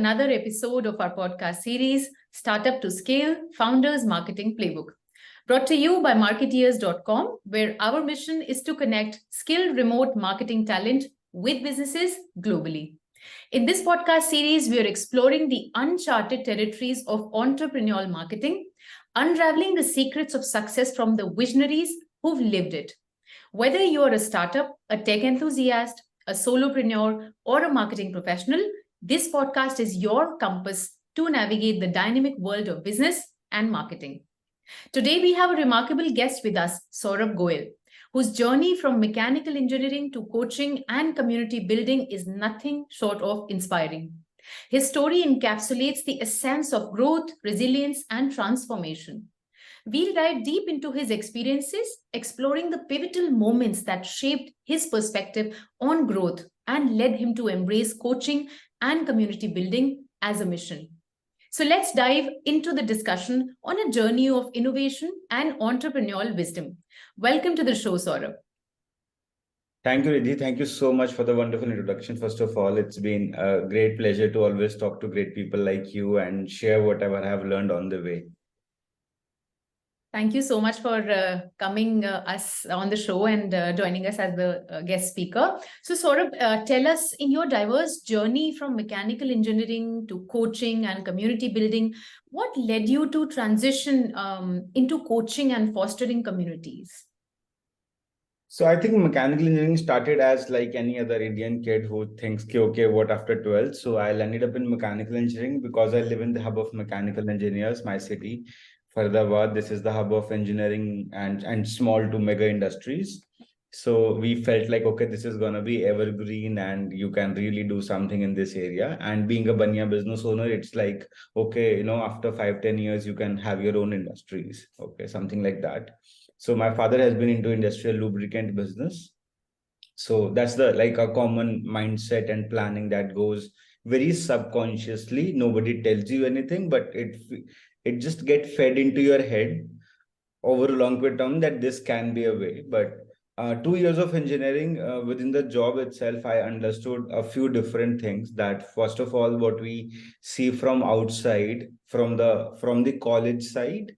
another episode of our podcast series, Startup to Scale, Founders Marketing Playbook. Brought to you by Marketeers.com, where our mission is to connect skilled remote marketing talent with businesses globally. In this podcast series, we are exploring the uncharted territories of entrepreneurial marketing, unraveling the secrets of success from the visionaries who've lived it. Whether you're a startup, a tech enthusiast, a solopreneur, or a marketing professional, this podcast is your compass to navigate the dynamic world of business and marketing. Today, we have a remarkable guest with us, Sourabh Goyal, whose journey from mechanical engineering to coaching and community building is nothing short of inspiring. His story encapsulates the essence of growth, resilience, and transformation. We'll dive deep into his experiences, exploring the pivotal moments that shaped his perspective on growth and led him to embrace coaching and community building as a mission. So let's dive into the discussion on a journey of innovation and entrepreneurial wisdom. Welcome to the show, Sourabh. Thank you, Riddhi. Thank you so much for the wonderful introduction. First of all, it's been a great pleasure to always talk to great people like you and share whatever I have learned on the way. Thank you so much for coming us on the show and joining us as the guest speaker. So Saurabh, tell us, in your diverse journey from mechanical engineering to coaching and community building, what led you to transition into coaching and fostering communities? So I think mechanical engineering started as like any other Indian kid who thinks, okay, what after 12th? So I landed up in mechanical engineering because I live in the hub of mechanical engineers, my city. Faridabad, this is the hub of engineering and small to mega industries. So we felt like, okay, this is going to be evergreen and you can really do something in this area. And being a Banya business owner, it's like, okay, after 5-10 years, you can have your own industries. Okay, something like that. So my father has been into industrial lubricant business. So that's the like a common mindset and planning that goes very subconsciously. Nobody tells you anything, but it just get fed into your head over a long period of time that this can be a way. But 2 years of engineering within the job itself, I understood a few different things. That first of all, what we see from outside, from the college side,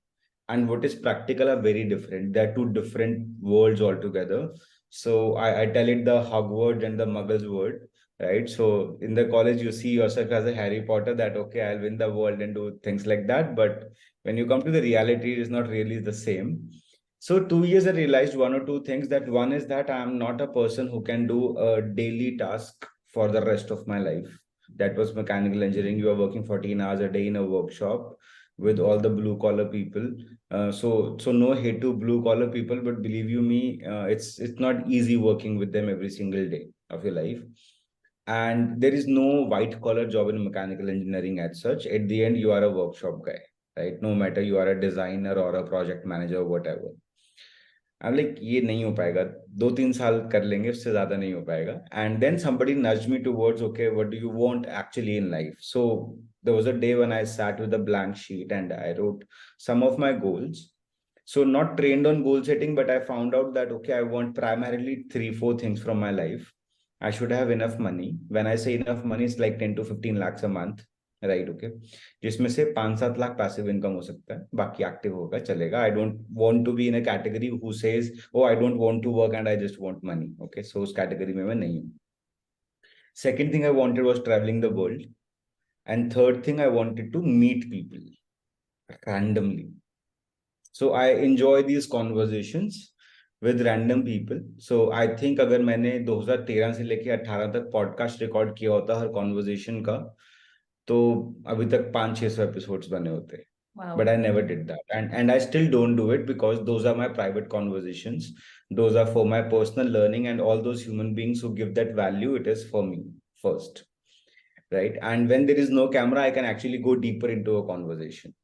and what is practical are very different. They're two different worlds altogether. So I tell it the Hogwarts and the Muggles world, right? So in the college, you see yourself as a Harry Potter that, okay, I'll win the world and do things like that. But when you come to the reality, it is not really the same. So 2 years, I realized one or two things. That one is that I'm not a person who can do a daily task for the rest of my life. That was mechanical engineering. You are working 14 hours a day in a workshop with all the blue collar people. So no hate to blue collar people, but believe you me, it's not easy working with them every single day of your life. And there is no white collar job in mechanical engineering as such. At the end, you are a workshop guy, right? No matter you are a designer or a project manager or whatever. I'm like, ये नहीं हो पाएगा, 2-3 साल कर लेंगे, उससे ज्यादा नहीं हो पाएगा. And then somebody nudged me towards, okay, what do you want actually in life? So there was a day when I sat with a blank sheet and I wrote some of my goals. So not trained on goal setting, but I found out that, okay, I want primarily 3-4 things from my life. I should have enough money. When I say enough money, it's like 10 to 15 lakhs a month. Right okay, जिसमें से 5-7 lakh passive income हो सकता है, बाकी active होगा चलेगा. I don't want to be in a category who says oh I don't want to work and I just want money. Okay, so उस category में मैं नहीं हूँ. Second thing I wanted was travelling the world. And third thing I wanted to meet people randomly. So I enjoy these conversations with random people. So I think अगर मैंने 2013 से लेके 18 तक पॉडकास्ट रिकॉर्ड किया होता हर कॉन्वर्सेशन का, तो अभी तक 500-600 एपिसोड्स बने होते. But I never did that, and I still don't do it because those are my private conversations. Those are for my personal learning, and all those human beings who give that value, it is for me first, right? And when there is no camera, I can actually go deeper into a conversation.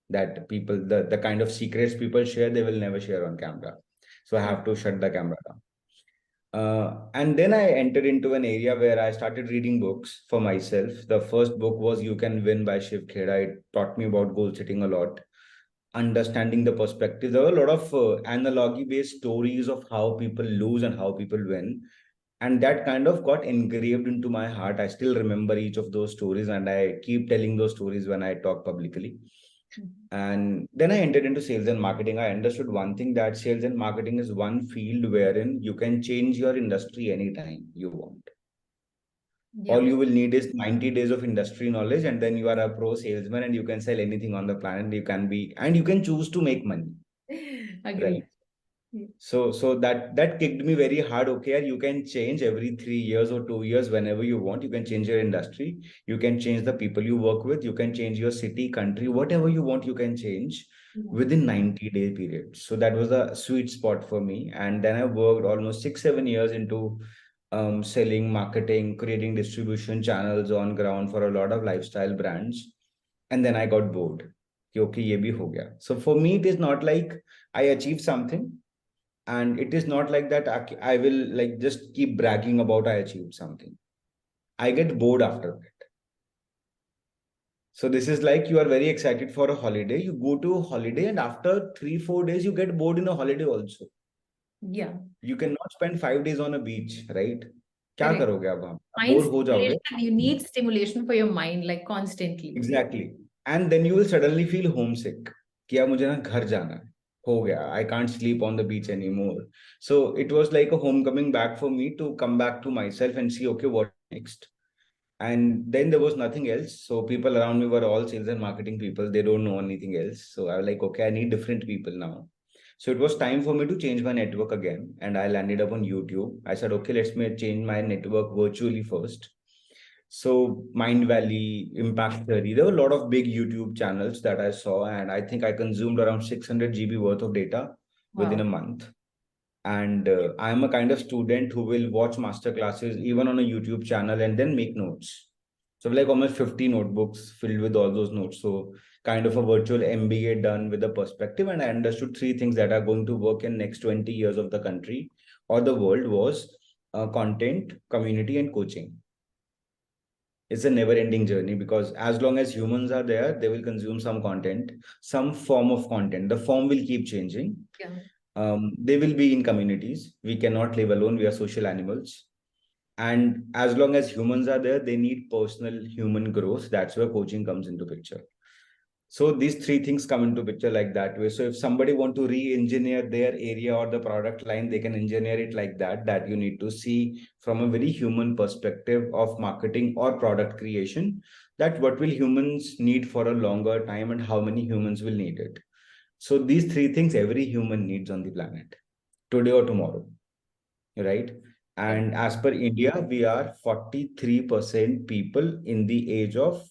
That people, the kind of secrets people share, they will never share on camera. So I have to shut the camera down. And then I entered into an area where I started reading books for myself. The first book was You Can Win by Shiv Kheda. It taught me about goal setting a lot, understanding the perspective. There were a lot of analogy based stories of how people lose and how people win. And that kind of got engraved into my heart. I still remember each of those stories, and I keep telling those stories when I talk publicly. And then I entered into sales and marketing. I understood one thing, that sales and marketing is one field wherein you can change your industry anytime you want. All Yeah. you will need is 90 days of industry knowledge, and then you are a pro salesman and you can sell anything on the planet. You can be, and you can choose to make money, Agree. right? So that kicked me very hard. Okay, you can change every 3 years or 2 years whenever you want. You can change your industry. You can change the people you work with. You can change your city, country, whatever you want. You can change Yeah. within 90-day period. So that was a sweet spot for me. And then I worked almost 6 7 years into selling, marketing, creating distribution channels on ground for a lot of lifestyle brands. And then I got bored. कि, Okay, ye bhi ho gaya. So for me, it is not like I achieved something, and it is not like that I will like just keep bragging about I achieved something. I get bored after that. So this is like you are very excited for a holiday. You go to a holiday, and after 3 4 days, you get bored in a holiday also. Yeah. You cannot spend 5 days on a beach, right? क्या Correct. करोगे आप वहां? Mind bore हो जाओगे. stimulation. You need stimulation for your mind, like constantly. Exactly. And then you will suddenly feel homesick. कि यार मुझे ना घर जाना है. हो गया. I can't sleep on the beach anymore. So it was like a homecoming back for me to come back to myself and see, okay, what next? And then there was nothing else. So people around me were all sales and marketing people. They don't know anything else. So I was like, okay, I need different people now. So it was time for me to change my network again. And I landed up on YouTube. I said, okay, let's me change my network virtually first. So Mind Valley, Impact Theory, there were a lot of big YouTube channels that I saw, and I think I consumed around 600 GB worth of data within a Wow. month. And I am a kind of student who will watch master classes even on a YouTube channel and then make notes. So like almost 50 notebooks filled with all those notes. So kind of a virtual MBA done with a perspective. And I understood three things that are going to work in next 20 years of the country or the world was content, community, and coaching. It's a never ending journey, because as long as humans are there, they will consume some content, some form of content. The form will keep changing. Yeah. They will be in communities. We cannot live alone. We are social animals. And as long as humans are there, they need personal human growth. That's where coaching comes into picture. So these three things come into picture like that way. So if somebody want to re-engineer their area or the product line, they can engineer it like that, that you need to see from a very human perspective of marketing or product creation, that what will humans need for a longer time and how many humans will need it. So these three things every human needs on the planet, today or tomorrow, right? Correct. And as per India, we are 43% people in the age of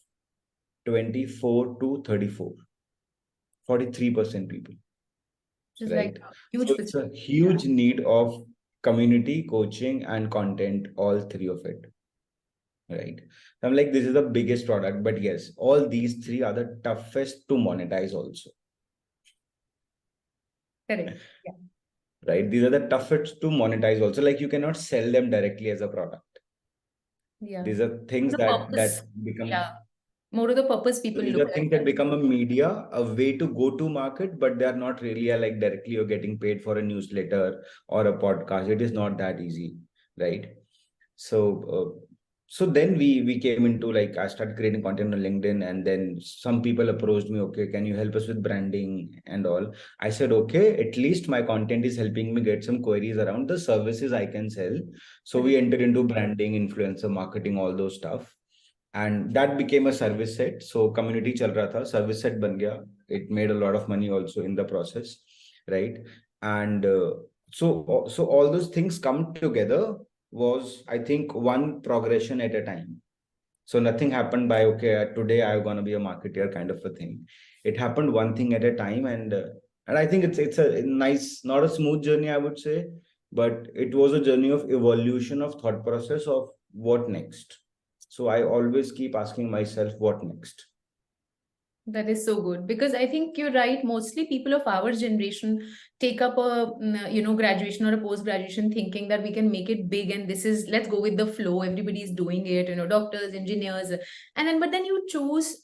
24 to 34. 43% people, Which is like right? a So huge it's percentage. a huge need of community, coaching, and content, all three of it, right? I'm like, this is the biggest product, but yes, all these three are the toughest to monetize also, Correct. Yeah. right? These are the toughest to monetize also. Like you cannot sell them directly as a product. Yeah. These are things The that purpose. become. Yeah. More of the purpose So people these look are at. things that become a media, a way to go to market, but they are not really like directly you're getting paid for a newsletter or a podcast. It is not that easy, right? So so then we came into, like, I started creating content on LinkedIn, and then some people approached me, okay, can you help us with branding and all? I said, okay, at least my content is helping me get some queries around the services I can sell. So we Correct. entered into branding, influencer marketing, all those stuff, and that became a service set. So community chal raha tha, service set ban gaya. It made a lot of money also in the process, right? And so all those things come together was, I think, one progression at a time. So nothing happened by, okay, today I'm going to be a marketer kind of a thing. It happened one thing at a time. And I think it's a nice, not a smooth journey, I would say, but it was a journey of evolution of thought process of what next. So I always keep asking myself, what next? That is so good, because I think you're right. Mostly people of our generation take up a graduation or a post graduation thinking that we can make it big, and this is, let's go with the flow. Everybody's doing it, doctors, engineers, and then but then you chose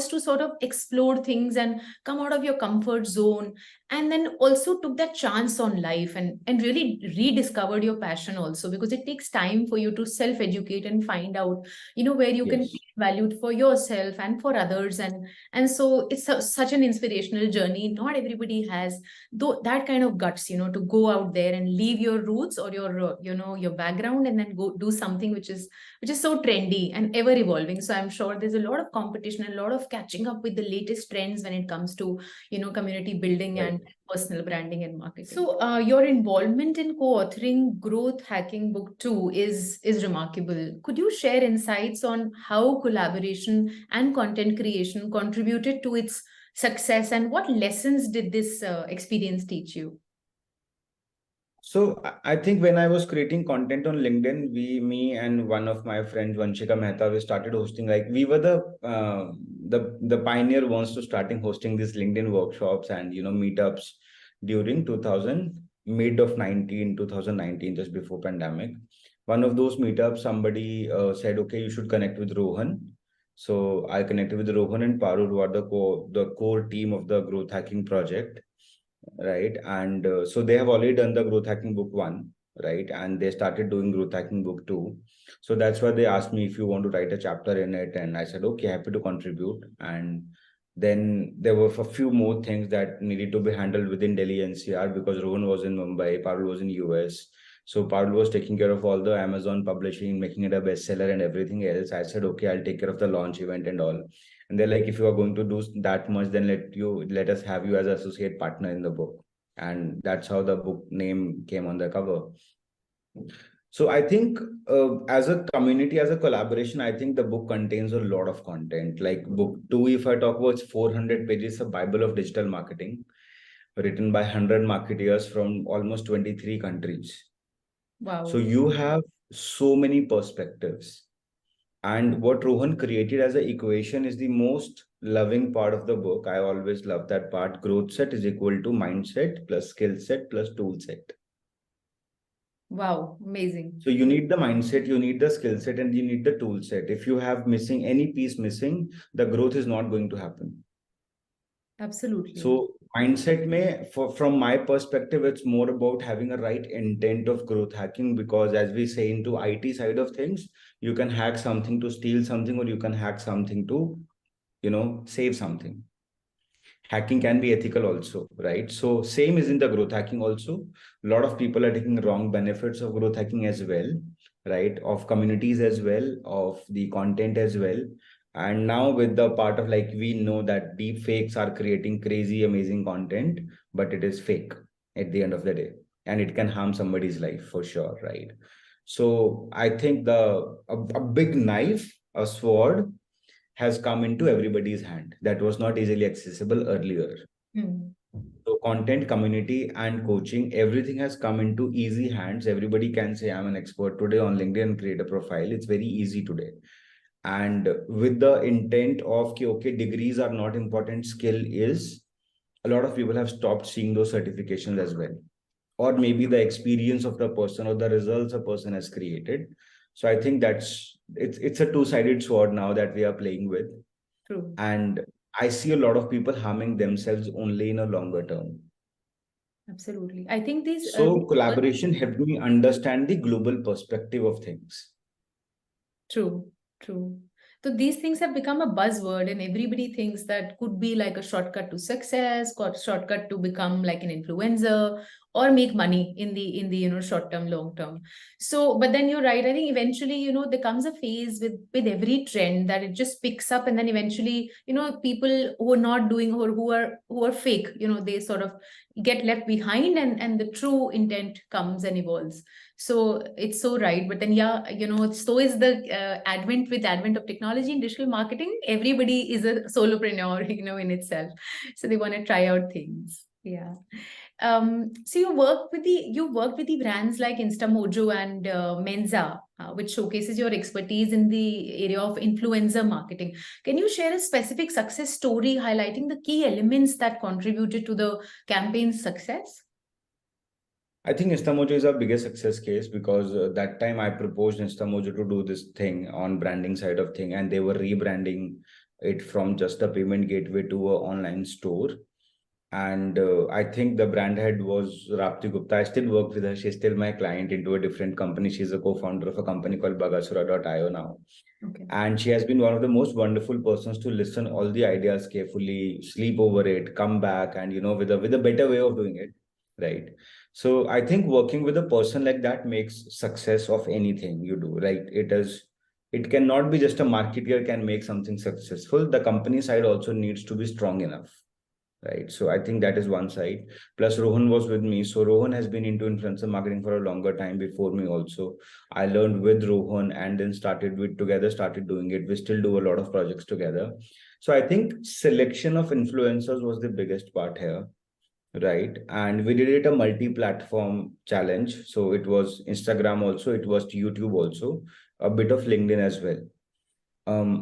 to sort of explore things and come out of your comfort zone, and then also took that chance on life and really rediscovered your passion also, because it takes time for you to self educate and find out where you can Yes. be valued for yourself and for others, and so it's such an inspirational journey. Not everybody has though that kind of guts, to go out there and leave your roots or your your background, and then go do something which is so trendy and ever evolving. So I'm sure there's a lot of competition and a lot of catching up with the latest trends when it comes to community building Right. and personal branding and marketing. So your involvement in co-authoring Growth Hacking Book 2 is remarkable. Could you share insights on how collaboration and content creation contributed to its success, and what lessons did this experience teach you? So I think when I was creating content on LinkedIn, me and one of my friends, Vanshika Mehta, we started hosting, like we were the pioneer ones to starting hosting these LinkedIn workshops and meetups during 2000 mid of 2019, just before pandemic. One of those meetups, somebody said, okay, you should connect with Rohan. So I connected with Rohan and Parul, who are the core team of the growth hacking project, right? And so they have already done the growth hacking book 1, right? And they started doing growth hacking book 2. So that's why they asked me if you want to write a chapter in it, and I said okay, happy to contribute. And then there were a few more things that needed to be handled within Delhi NCR, because Rohan was in Mumbai, Parul was in US. So Parul was taking care of all the Amazon publishing, making it a bestseller and everything else. I said okay, I'll take care of the launch event and all. And they're like, if you are going to do that much, then let us have you as associate partner in the book. And that's how the book name came on the cover. So I think as a community, as a collaboration, I think the book contains a lot of content. Like book 2, if I talk about, it's 400 pages, a Bible of digital marketing, written by 100 marketeers from almost 23 countries. So Wow. you have so many perspectives. And what Rohan created as an equation is the most loving part of the book. I always love that part. Growth set is equal to mindset plus skill set plus tool set. Wow, amazing. So you need the mindset, you need the skill set, and you need the tool set. If you have missing any piece missing, the growth is not going to happen. Absolutely. So mindset from my perspective, it's more about having a right intent of growth hacking, because as we say into IT side of things, you can hack something to steal something, or you can hack something to save something. Hacking can be ethical also, right? So same is in the growth hacking also. A lot of people are taking wrong benefits of growth hacking as well, right? Of communities as well, of the content as well. And now with the part of, like, we know that deep fakes are creating crazy amazing content, but it is fake at the end of the day, and it can harm somebody's life for sure, right? So I think a big knife, a sword, has come into everybody's hand that was not easily accessible earlier. Hmm. So content, community, and coaching, everything has come into easy hands. Everybody can say, I'm an expert today on LinkedIn and create a profile. It's very easy today. And with the intent of, okay, degrees are not important, skill is, a lot of people have stopped seeing those certifications as well. Or maybe the experience of the person or the results a person has created. So I think it's a two-sided sword now that we are playing with. True. And I see a lot of people harming themselves only in a longer term. Absolutely. I think these So collaboration helped me understand the global perspective of things. true, true. So these things have become a buzzword, and everybody thinks that could be like a shortcut to success, got shortcut to become like an influencer or make money in the short term, long term. So, but then you're right. I think eventually, there comes a phase with every trend that it just picks up, and then eventually, people who are not doing, or who are fake, they sort of get left behind, and the true intent comes and evolves. So it's so right. But then, yeah, so is the advent of technology in digital marketing. Everybody is a solopreneur, in itself. So they want to try out things. Yeah. So you worked with the brands like Instamojo and Menza, which showcases your expertise in the area of influencer marketing. Can you share a specific success story highlighting the key elements that contributed to the campaign's success? I think Instamojo is our biggest success case because that time I proposed Instamojo to do this thing on branding side of thing, and they were rebranding it from just a payment gateway to an online store. And I think the brand head was Rapti Gupta. I still work with her. She's still my client into a different company. She's a co-founder of a company called Bagasura.io now. Okay. And she has been one of the most wonderful persons to listen all the ideas carefully, sleep over it, come back, and with a better way of doing it, right? So I think working with a person like that makes success of anything you do. Right? It cannot be just a marketer can make something successful. The company side also needs to be strong enough, right? So I think that is one side. Plus Rohan was with me, so Rohan has been into influencer marketing for a longer time before me also. I learned with Rohan and then started doing it. We still do a lot of projects together. So I think selection of influencers was the biggest part here, right? And we did it a multi-platform challenge, so it was Instagram also, it was YouTube also, a bit of LinkedIn as well.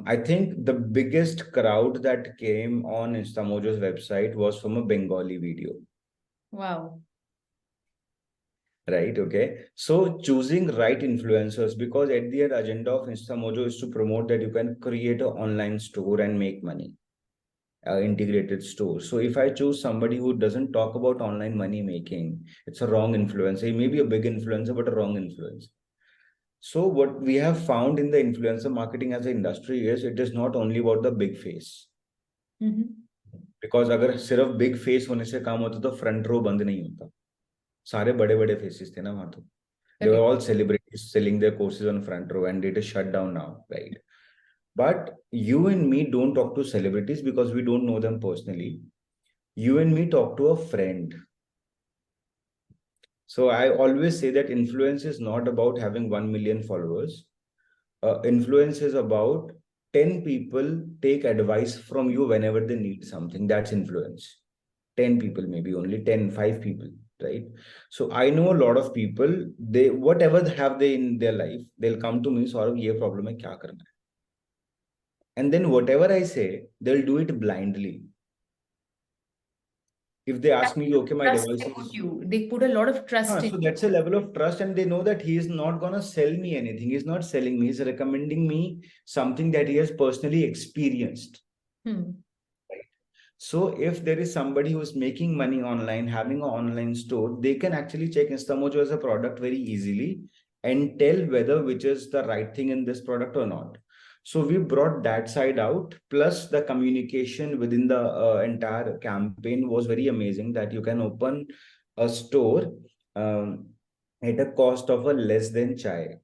I think the biggest crowd that came on Instamojo's website was from a Bengali video. Wow. Right. Okay. So choosing right influencers, because at the end, agenda of Instamojo is to promote that you can create an online store and make money, integrated store. So if I choose somebody who doesn't talk about online money making, it's a wrong influencer. He may be a big influencer, but a wrong influencer. So what we have found in the influencer marketing as an industry is it is not only about the big face. Because अगर सिर्फ big face होने से काम होता तो front row बंद नहीं होता. सारे बड़े बड़े फेसेस थे ना वहां. तो they were all celebrities selling their courses on front row, and it is shut down now, right? But you and me don't talk to celebrities because we don't know them personally. You and me talk to a friend. So I always say that influence is not about having 1 million followers. Influence is about 10 people take advice from you whenever they need something. That's influence. 10 people, maybe only 10, 5 people, right? So I know a lot of people, they whatever have they in their life, they'll come to me, Saurabh, ye problem hai, kya karna hai? And then whatever I say, they'll do it blindly. If they ask me, okay, my device is... They put a lot of trust in so that's a level of trust, and they know that he is not going to sell me anything. He's not selling me. He's recommending me something that he has personally experienced. Right? So if there is somebody who is making money online, having an online store, they can actually check Instamojo as a product very easily and tell whether which is the right thing in this product or not. So we brought that side out, plus the communication within the entire campaign was very amazing, that you can open a store at a cost of a less than chai.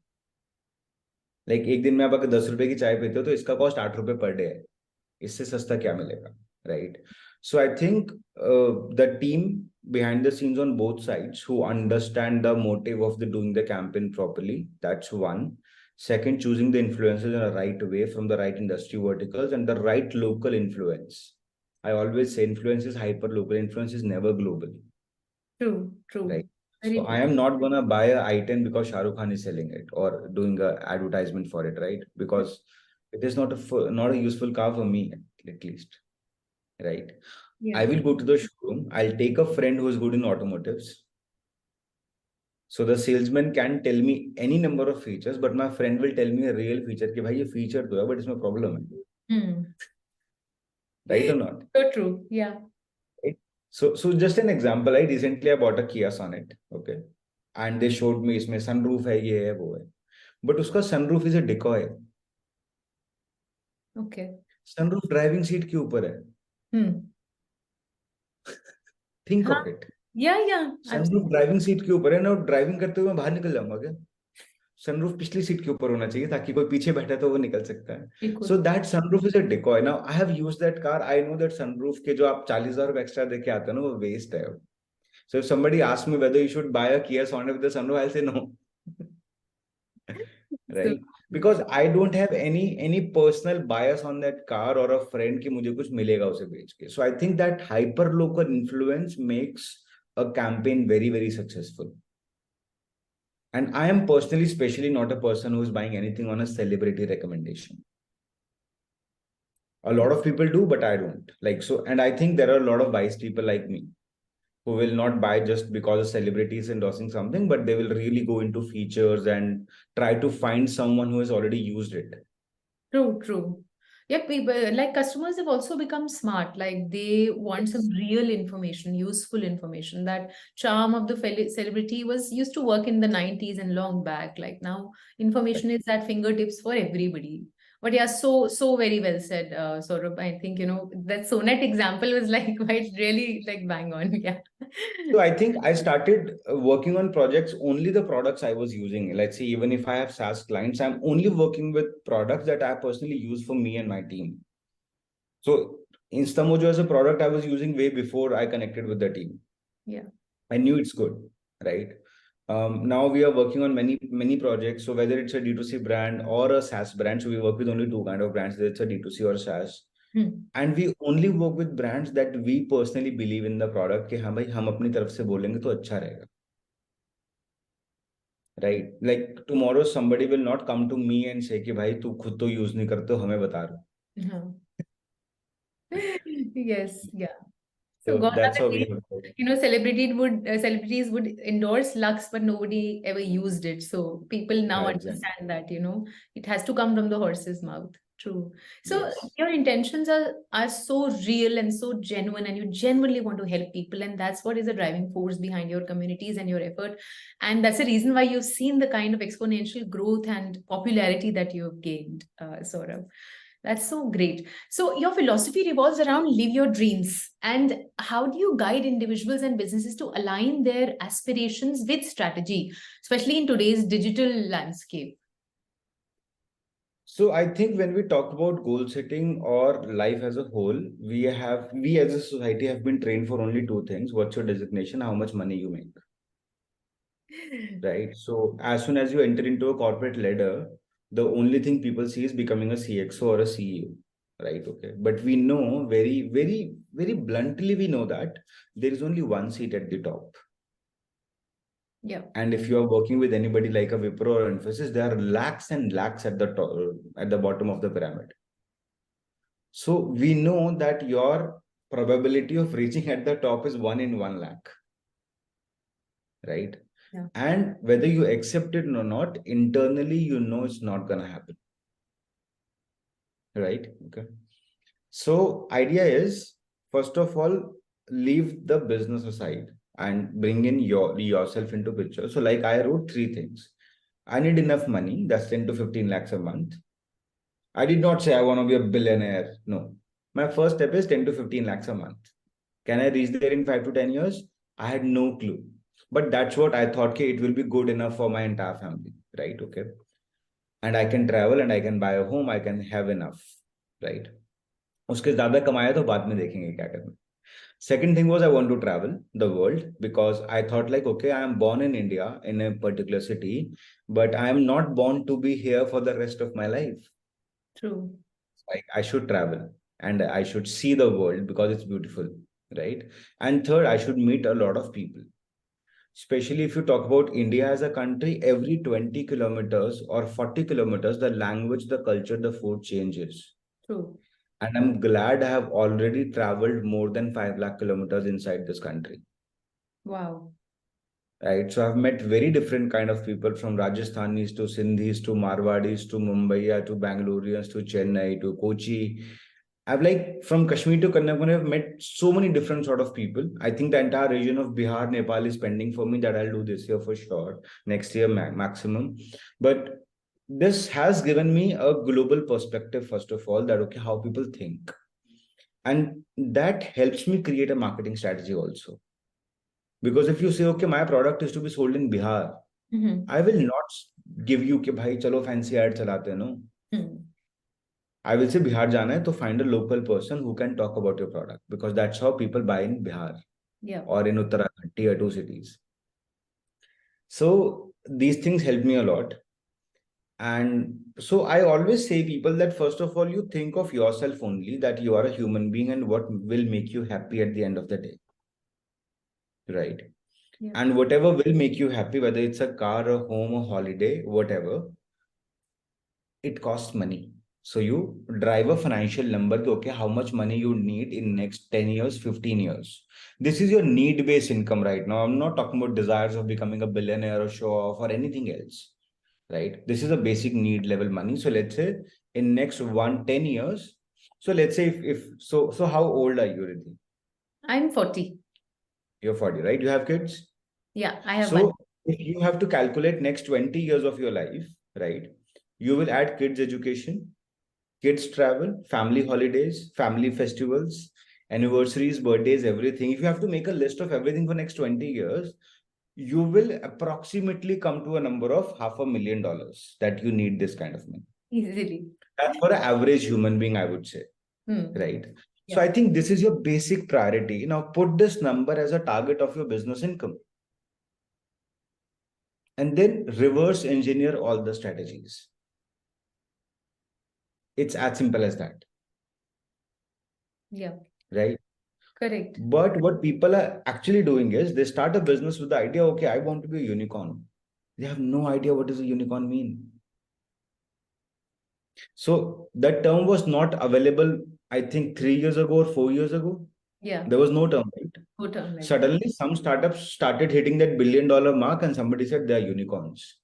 Like एक दिन में आप अगर 10 रुपए की चाय पीते हो तो इसका कॉस्ट 8 रुपए पर डे है. इससे सस्ता क्या मिलेगा, right? So I think the team behind the scenes on both sides who understand the motive of the doing the campaign properly, that's one. Second, choosing the influencers in a right way from the right industry verticals and the right local influence. I always say influence is hyper local, influence is never global. True. Right. So I am not gonna buy a i10 because Shah Rukh Khan is selling it or doing a advertisement for it, right? Because it is not a useful car for me, at least, right? Yeah. I will go to the showroom. I'll take a friend who is good in automotives. So the salesman can tell me any number of features, but my friend will tell me a real feature. कि भाई ये feature तो है, but इसमें problem है. Right or not? So true. Yeah. Right? So just an example. Recently I bought a Kia Sonet. Okay. And they showed me इसमें sunroof है, ये है, वो है. But उसका sunroof is a decoy. Okay. Sunroof driving seat के ऊपर है. Think of it. Yeah. Sunroof driving seat के ऊपर है ना, ड्राइविंग करते हुए मैं बाहर निकल जाऊंगा क्या? सनरूफ पिछली सीट के ऊपर होना चाहिए ताकि कोई पीछे बैठा तो वो निकल सकता है. So that sunroof is a decoy. Now I have used that car. I know that sunroof के जो आप 40,000 रुपए एक्स्ट्रा देके आते हो ना, वो वेस्ट है. So if somebody ask me whether you should buy a Kia Sonet with the sunroof, I will say no. Right? Because I don't have any personal bias on that car or a friend कि मुझे कुछ मिलेगा उसे बेच के. So I think that hyper local influence makes a campaign very, very successful. And I am personally, especially not a person who is buying anything on a celebrity recommendation. A lot of people do, but I don't. Like so, and I think there are a lot of wise people like me who will not buy just because a celebrity is endorsing something, but they will really go into features and try to find someone who has already used it. True, true. Yeah, people like customers have also become smart. Like they want some real information, useful information. That charm of the celebrity was used to work in the 90s and long back. Like now, information is at fingertips for everybody. But yeah, so very well said, Saurabh. I think that Sonet example was like quite really like bang on. Yeah. So I think I started working on projects only the products I was using. Let's say even if I have SaaS clients, I'm only working with products that I personally use for me and my team. So Instamojo as a product I was using way before I connected with the team. Yeah. I knew it's good, right? Now we are working on many projects. So whether it's a D2C brand or a SaaS brand, so we work with only two kind of brands. It's a D2C or SaaS. And we only work with brands that we personally believe in the product कि हाँ भाई हम अपनी तरफ से बोलेंगे तो अच्छा रहेगा, right? Like tomorrow somebody will not come to me and say कि भाई तू खुद तो यूज नहीं करते हो, हमें बता रहा. Uh-huh. Yes, yeah. So So gone are that's the how we days, have to. celebrities would endorse Lux, but nobody ever used it. So people now Yeah, exactly. understand that, it has to come from the horse's mouth. True. So Yes. your intentions are so real and so genuine, and you genuinely want to help people, and that's what is the driving force behind your communities and your effort. And that's the reason why you've seen the kind of exponential growth and popularity that you've gained, Saurabh. That's so great. So your philosophy revolves around live your dreams. And how do you guide individuals and businesses to align their aspirations with strategy, especially in today's digital landscape? So I think when we talk about goal setting or life as a whole, we as a society have been trained for only two things. What's your designation? How much money you make, right? So as soon as you enter into a corporate ladder, the only thing people see is becoming a CXO or a CEO, right? Okay. But we know very, very, very bluntly, we know that there is only one seat at the top. Yeah. And if you are working with anybody like a Wipro or Infosys, there are lakhs and lakhs at the top, at the bottom of the pyramid. So we know that your probability of reaching at the top is 1 in 1 lakh, right? Yeah. And whether you accept it or not, internally, you know it's not going to happen, right? Okay. So idea is, first of all, leave the business aside and bring in yourself into picture. So like I wrote three things. I need enough money, that's 10 to 15 lakhs a month. I did not say I want to be a billionaire. No. My first step is 10 to 15 lakhs a month. Can I reach there in 5 to 10 years? I had no clue. But that's what I thought, okay, it will be good enough for my entire family, right? Okay. And I can travel and I can buy a home, I can have enough, right? उसके ज़्यादा कमाया तो बाद में देखेंगे क्या करना. Second thing was I want to travel the world because I thought like, okay, I am born in India in a particular city, but I am not born to be here for the rest of my life. True. Like I should travel and I should see the world because it's beautiful, right? And third, I should meet a lot of people. Especially if you talk about India as a country, every 20 kilometers or 40 kilometers, the language, the culture, the food changes. True. And I'm glad I have already traveled more than 5 lakh kilometers inside this country. Wow. Right. So I've met very different kind of people from Rajasthanis to Sindhis to Marwadis to Mumbai to Bangaloreans to Chennai to Kochi. I've like from Kashmir to Kanyakumari, I've met so many different sort of people. I think the entire region of Bihar, Nepal is pending for me that I'll do this year for sure. Next year maximum. But this has given me a global perspective, first of all, that okay, how people think. And that helps me create a marketing strategy also. Because if you say, okay, my product is to be sold in Bihar, I will not give you कि भाई चलो fancy ad चलाते हैं, no. I will say Bihar जाना है तो find a local person who can talk about your product because that's how people buy in Bihar Yeah. or in Uttarakhand, tier 2 cities. So these things help me a lot. And so I always say people that first of all, you think of yourself only, that you are a human being and what will make you happy at the end of the day. right? Yeah. And whatever will make you happy, whether it's a car, a home, a holiday, whatever, it costs money. So you drive a financial number, okay, how much money you need in next 10 years, 15 years. This is your need-based income right now. I'm not talking about desires of becoming a billionaire or show off or anything else, right? This is a basic need level money. So let's say in next 10 years. So let's say if how old are you, Riddhi? I'm 40. You're 40, right? You have kids? Yeah, I have one. So if you have to calculate next 20 years of your life, right? You will add kids education, kids travel, family holidays, family festivals, anniversaries, birthdays, everything. If you have to make a list of everything for next 20 years, you will approximately come to a number of $500,000 that you need this kind of money. Easily. That's for an average human being, I would say, right? So Yeah. I think this is your basic priority. Now put this number as a target of your business income and then reverse engineer all the strategies. It's as simple as that. Yeah. Right? Correct. But what people are actually doing is they start a business with the idea, okay, I want to be a unicorn. They have no idea what does a unicorn mean. So that term was not available, I think 3 years ago or 4 years ago. Yeah. There was no term, right? No term like Suddenly, some startups started hitting that $1 billion mark, and somebody said they are unicorns.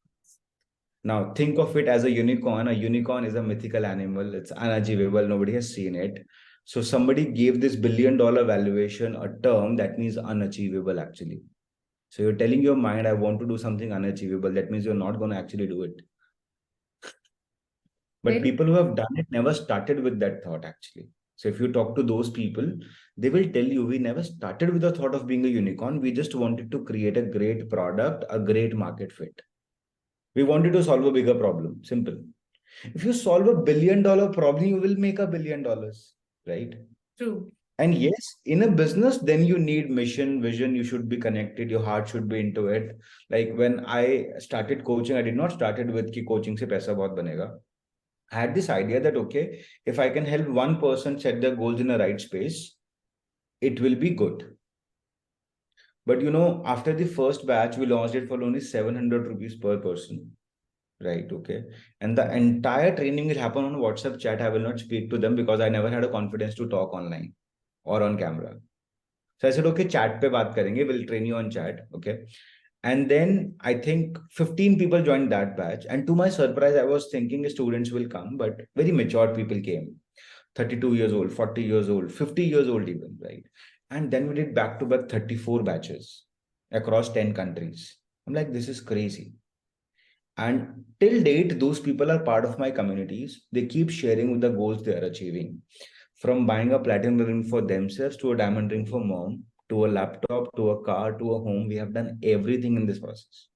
Now, think of it as a unicorn. A unicorn is a mythical animal, it's unachievable, nobody has seen it. So, somebody gave this $1 billion valuation a term that means unachievable, actually. So, you're telling your mind, I want to do something unachievable. That means you're not going to actually do it. But Very people who have done it never started with that thought, actually. So, if you talk to those people, they will tell you, we never started with the thought of being a unicorn. We just wanted to create a great product, a great market fit. We wanted to solve a bigger problem. Simple. If you solve $1 billion problem, you will make $1 billion, right? true. And yes, in a business, then you need mission, vision. You should be connected. Your heart should be into it. Like when I started coaching, I did not started with ki coaching se paisa bahut banega. I had this idea that okay, if I can help one person set their goals in a right space, it will be good. But you know, after the first batch, we launched it for only 700 rupees per person. Right. Okay. And the entire training will happen on WhatsApp chat. I will not speak to them because I never had a confidence to talk online or on camera. So I said, okay, chat pe baat karenge. We'll train you on chat. Okay. And then I think 15 people joined that batch. And to my surprise, I was thinking students will come, but very mature people came. 32 years old, 40 years old, 50 years old even, right? And then we did back to back 34 batches across 10 countries. I'm like, this is crazy. And till date, those people are part of my communities. They keep sharing with the goals they are achieving. From buying a platinum ring for themselves to a diamond ring for mom, to a laptop, to a car, to a home. We have done everything in this process.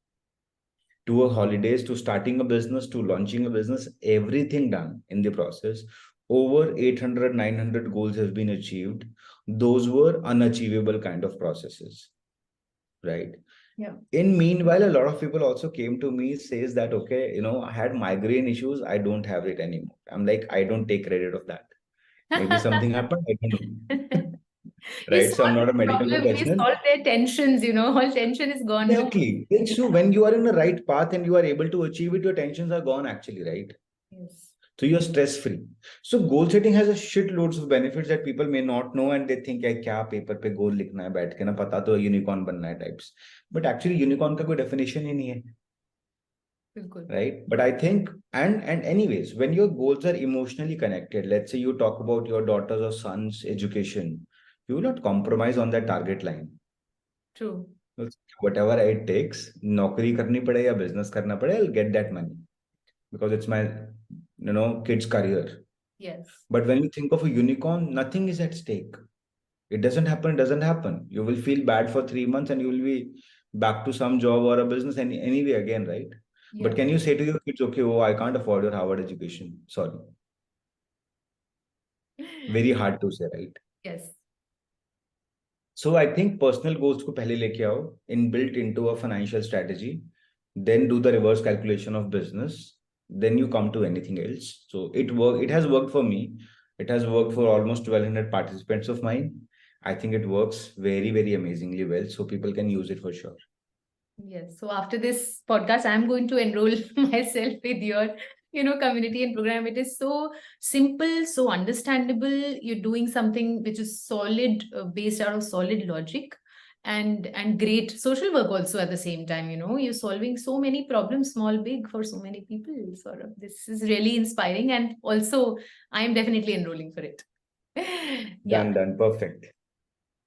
To a holidays, to starting a business, to launching a business, everything done in the process. Over 800, 900 goals have been achieved. Those were unachievable kind of processes, right? Yeah. In meanwhile, a lot of people also came to me says that okay, I had migraine issues, I don't have it anymore. I'm like, I don't take credit of that. Maybe something happened, I don't know. We Right? So I'm solved not a the medical problem. We professional. solved their tensions, all tension is gone. Exactly. So when you are in the right path and you are able to achieve it, your tensions are gone actually, right? Yes. So you're stress free. So goal setting has a shit loads of benefits that people may not know, and they think यार क्या paper पे गोल लिखना है बैठ के ना पता तो यूनिकॉर्न बनना है टाइप्स. But actually यूनिकॉर्न का कोई definition ही नहीं है. Bilkul. Right? But I think, and anyways, when your goals are emotionally connected, let's say you talk about your daughter's or son's education, you will not compromise on that target line. True. Whatever it takes, नौकरी करनी पड़े या business करना पड़े, I'll get that money because it's my kid's career. Yes. But when you think of a unicorn, nothing is at stake. It doesn't happen. You will feel bad for 3 months and you will be back to some job or a business anyway again, right? Yeah. But can you say to your kids, okay, oh, I can't afford your Harvard education? Sorry. Very hard to say, right? Yes. So I think personal goals को पहले लेके आओ, inbuilt into a financial strategy, then do the reverse calculation of business, then you come to anything else. So it has worked for me. It has worked for almost 1,200 participants of mine. I think it works very, very amazingly well. So people can use it for sure. Yes. So after this podcast, I'm going to enroll myself with your, community and program. It is so simple, so understandable. You're doing something which is solid, based out of solid logic, and great social work also at the same time. You're solving so many problems, small, big, for so many people. Saurabh, this is really inspiring, and also I am definitely enrolling for it. Yeah. Done. Perfect.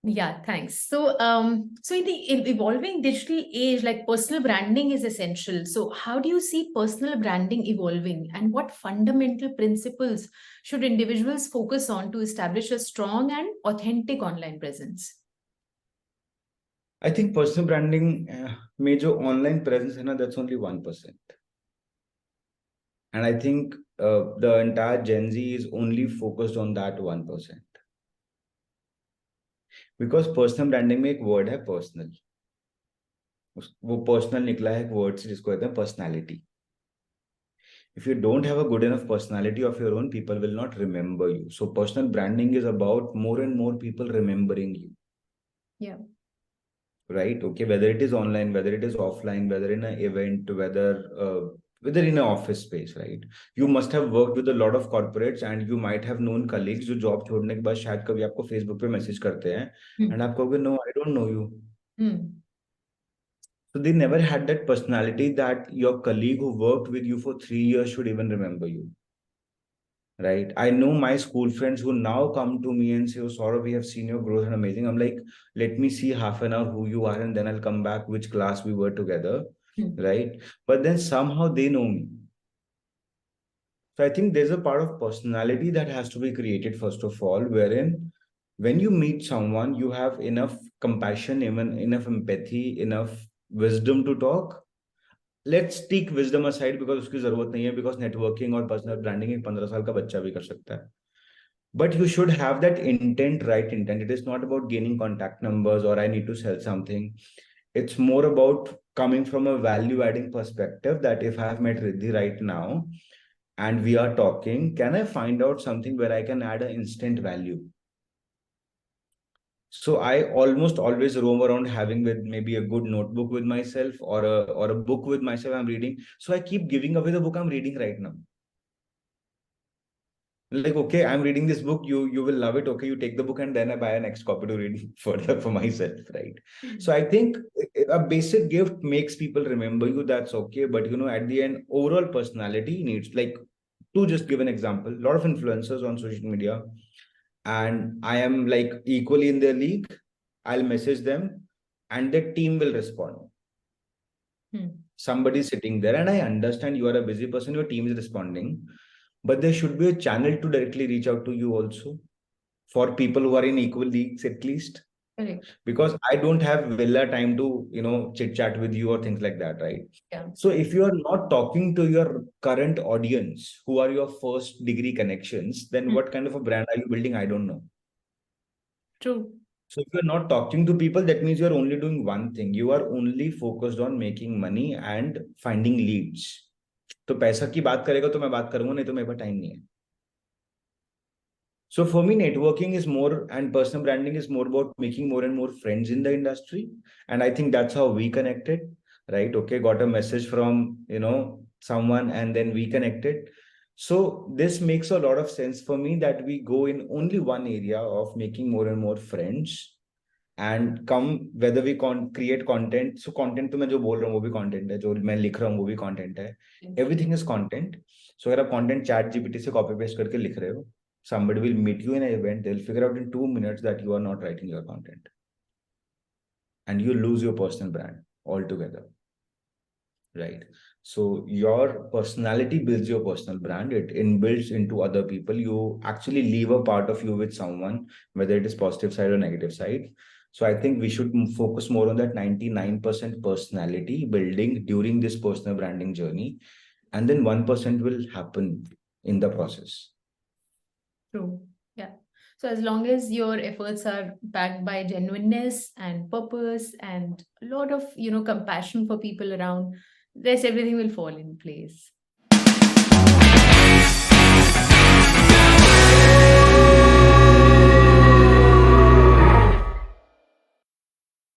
Yeah, thanks. So in the evolving digital age, like, personal branding is essential. So how do you see personal branding evolving, and what fundamental principles should individuals focus on to establish a strong and authentic online presence? I think personal branding, major online presence, that's only 1%. And I think the entire Gen Z is only focused on that 1%. Because personal branding में एक word है personal. वो personal निकला है एक word से जिसको कहते हैं personality. If you don't have a good enough personality of your own, people will not remember you. So personal branding is about more and more people remembering you. Yeah. Right? Okay. Whether it is online, whether it is offline, whether in an event, whether in an office space, right? You must have worked with a lot of corporates, and you might have known colleagues जो job छोड़ने के बाद शायद कभी आपको Facebook पे message करते हैं, and आप कहोगे no, I don't know you. So they never had that personality that your colleague who worked with you for 3 years should even remember you. Right? I know my school friends who now come to me and say, "Oh, Saurabh, we have seen your growth and amazing." I'm like, let me see half an hour who you are, and then I'll come back which class we were together. Right? But then somehow they know me. So I think there's a part of personality that has to be created, first of all, wherein when you meet someone, you have enough compassion, even enough empathy, enough wisdom to talk. Let's take wisdom aside because उसकी जरूरत नहीं है, because networking और personal branding एक 15 साल का बच्चा भी कर सकता है. But you should have that intent, right intent. It is not about gaining contact numbers or I need to sell something. It's more about coming from a value adding perspective that if I have met Riddhi right now and we are talking, can I find out something where I can add an instant value? So I almost always roam around having with maybe a good notebook with myself or a book with myself I'm reading. So I keep giving away the book I'm reading right now. Like, okay, I'm reading this book, you will love it. Okay, you take the book and then I buy a next copy to read further for myself, right? So I think a basic gift makes people remember you. That's okay. But at the end, overall personality needs, like, to just give an example, a lot of influencers on social media, and I am like equally in their league. I'll message them and the team will respond. Somebody sitting there, and I understand you are a busy person, your team is responding, but there should be a channel to directly reach out to you also, for people who are in equal leagues at least. Correct. Because I don't have villa time to chit chat with you or things like that, right? Yeah. So if you are not talking to your current audience who are your first degree connections, then what kind of a brand are you building? I don't know. True. So if you're not talking to people, that means you're only doing one thing. You are only focused on making money and finding leads. तो पैसा की बात करेगा तो मैं बात करूंगा, नहीं तो मेरे पास टाइम नहीं है. So for me, networking is more, and personal branding is more about making more and more friends in the industry. And I think that's how we connected, right? Okay, got a message from, someone and then we connected. So this makes a lot of sense for me that we go in only one area of making more and more friends and come, whether we create content. So content तो मैं जो बोल रहा हूँ वो भी content है, जो मैं लिख रहा हूँ वो भी content है. Everything is content. So अगर आप content chat GPT से copy paste करके लिख रहे हो, somebody will meet you in an event, they'll figure out in 2 minutes that you are not writing your content. And you lose your personal brand altogether. Right? So your personality builds your personal brand. It inbuilds into other people. You actually leave a part of you with someone, whether it is positive side or negative side. So I think we should focus more on that 99% personality building during this personal branding journey. And then 1% will happen in the process. True. Yeah. So as long as your efforts are backed by genuineness and purpose and a lot of, compassion for people around, everything will fall in place.